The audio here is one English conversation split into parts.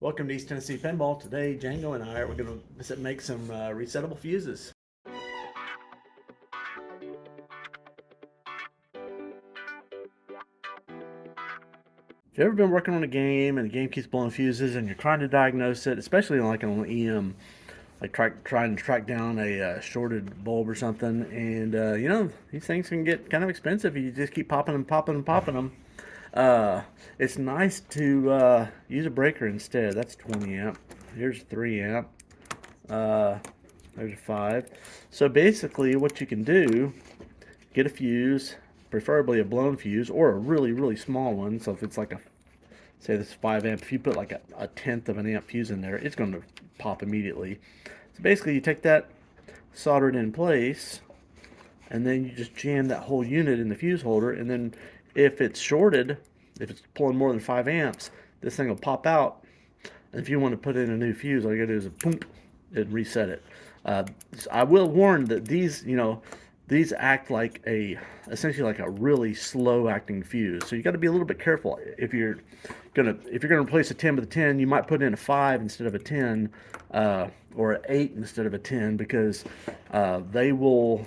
Welcome to East Tennessee Pinball. Today, Django and I are going to make some resettable fuses. If you've ever been working on a game and the game keeps blowing fuses and you're trying to diagnose it, especially like on an EM, like trying to track down a shorted bulb or something, and these things can get kind of expensive if you just keep popping them, popping them, popping them. It's nice to use a breaker instead. That's 20 amp. Here's 3 amp. Uh, there's a 5. So basically, what you can do, get a fuse, preferably a blown fuse or a really, really small one. So if it's like say this is 5 amp, if you put like a tenth of an amp fuse in there, it's going to pop immediately. So basically, you take that, solder it in place, and then you just jam that whole unit in the fuse holder, and then if it's shorted, if it's pulling more than 5 amps, this thing will pop out. And if you want to put in a new fuse, all you gotta do is a boom and reset it. I will warn that these act like essentially like a really slow acting fuse. So you got to be a little bit careful if you're gonna replace a 10 with a 10. You might put in a 5 instead of a 10, or an 8 instead of a 10, because they will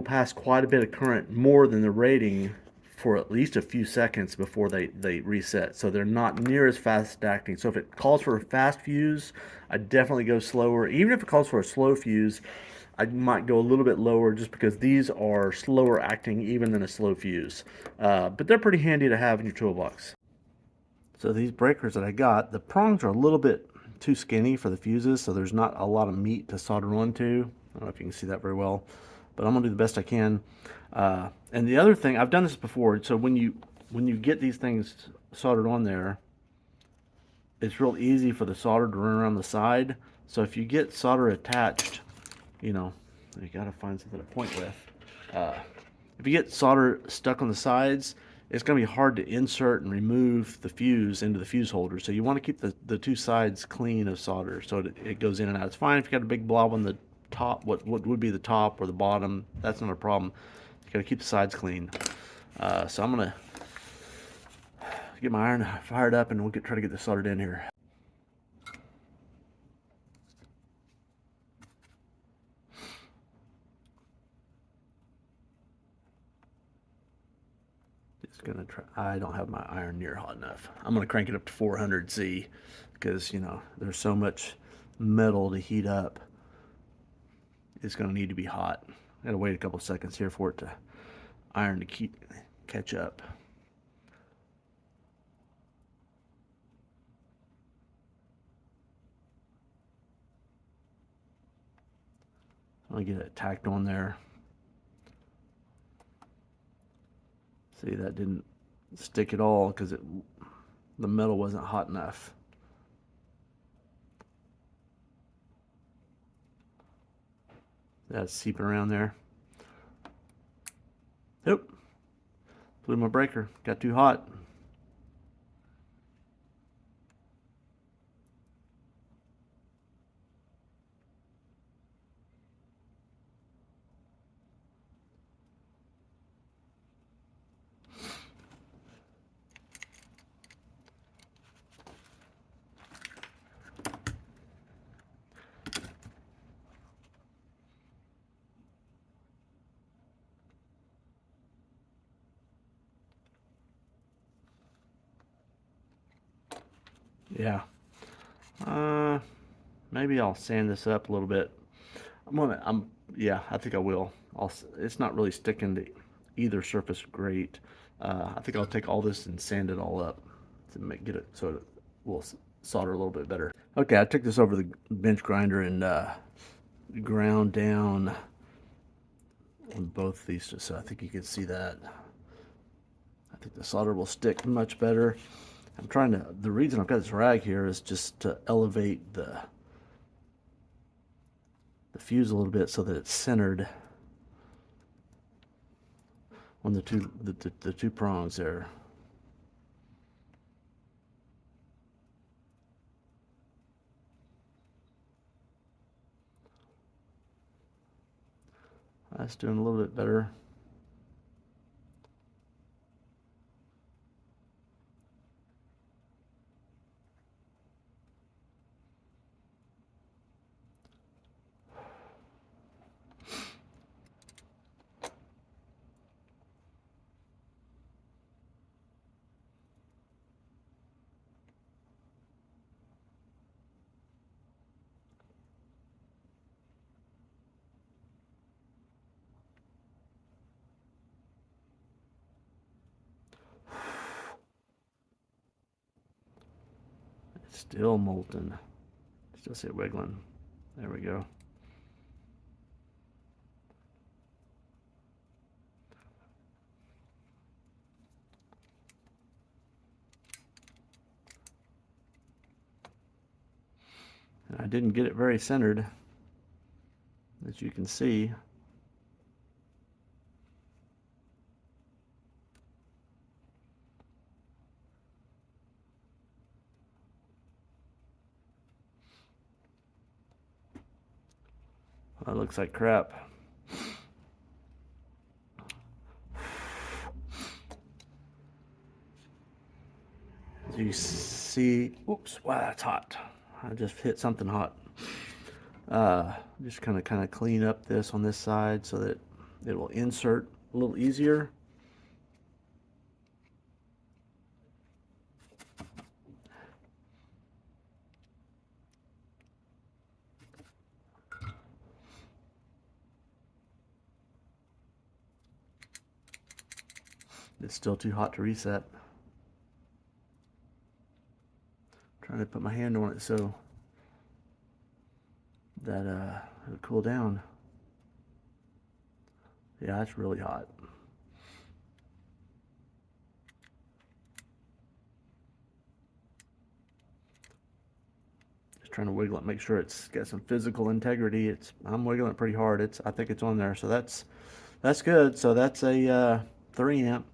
pass quite a bit of current, more than the rating, for at least a few seconds before they reset. So they're not near as fast acting. So if it calls for a fast fuse, I definitely go slower. Even if it calls for a slow fuse, I might go a little bit lower, just because these are slower acting even than a slow fuse. But they're pretty handy to have in your toolbox. So these breakers that I got, the prongs are a little bit too skinny for the fuses, so there's not a lot of meat to solder onto. I don't know if you can see that very well, but I'm gonna do the best I can. And the other thing, I've done this before, so when you get these things soldered on there, it's real easy for the solder to run around the side. So if you get solder attached, you gotta find something to point with. If you get solder stuck on the sides, it's going to be hard to insert and remove the fuse into the fuse holder. So you want to keep the two sides clean of solder so that it goes in and out. It's fine if you got a big blob on the top, what would be the top or the bottom. That's not a problem. You got to keep the sides clean. So I'm going to get my iron fired up and we'll try to get this soldered in here. Gonna try. I don't have my iron near hot enough. I'm gonna crank it up to 400 C, because there's so much metal to heat up. It's gonna need to be hot. I gotta wait a couple seconds here for it to iron to catch up. I'll get it tacked on there. See, that didn't stick at all because the metal wasn't hot enough. That's seeping around there. Oop, blew my breaker. Got too hot. Yeah. Maybe I'll sand this up a little bit. Yeah, I think I will. It's not really sticking to either surface great. I think I'll take all this and sand it all up to get it so it will solder a little bit better. Okay, I took this over the bench grinder and ground down on both these, so I think you can see that. I think the solder will stick much better. The reason I've got this rag here is just to elevate the fuse a little bit so that it's centered on the two prongs there. That's doing a little bit better. Still molten. Still see it wiggling. There we go. I didn't get it very centered, as you can see. That looks like crap. As you see, oops, wow, that's hot. I just hit something hot. Just kind of clean up this on this side so that it will insert a little easier. It's still too hot to reset. Trying to put my hand on it so that it'll cool down. Yeah, it's really hot. Just trying to wiggle it, make sure it's got some physical integrity. I'm wiggling it pretty hard. I think it's on there, so that's good. So that's a 3 amp.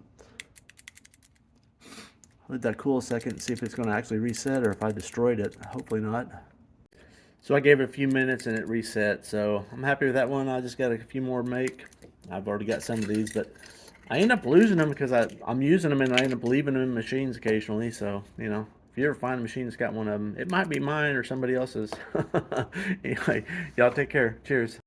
Let that cool a second and see if it's going to actually reset or if I destroyed it. Hopefully not. So I gave it a few minutes and it reset. So I'm happy with that one. I just got a few more to make. I've already got some of these, but I end up losing them because I'm using them and I end up leaving them in machines occasionally. So, you know, if you ever find a machine that's got one of them, it might be mine or somebody else's. Anyway, y'all take care. Cheers.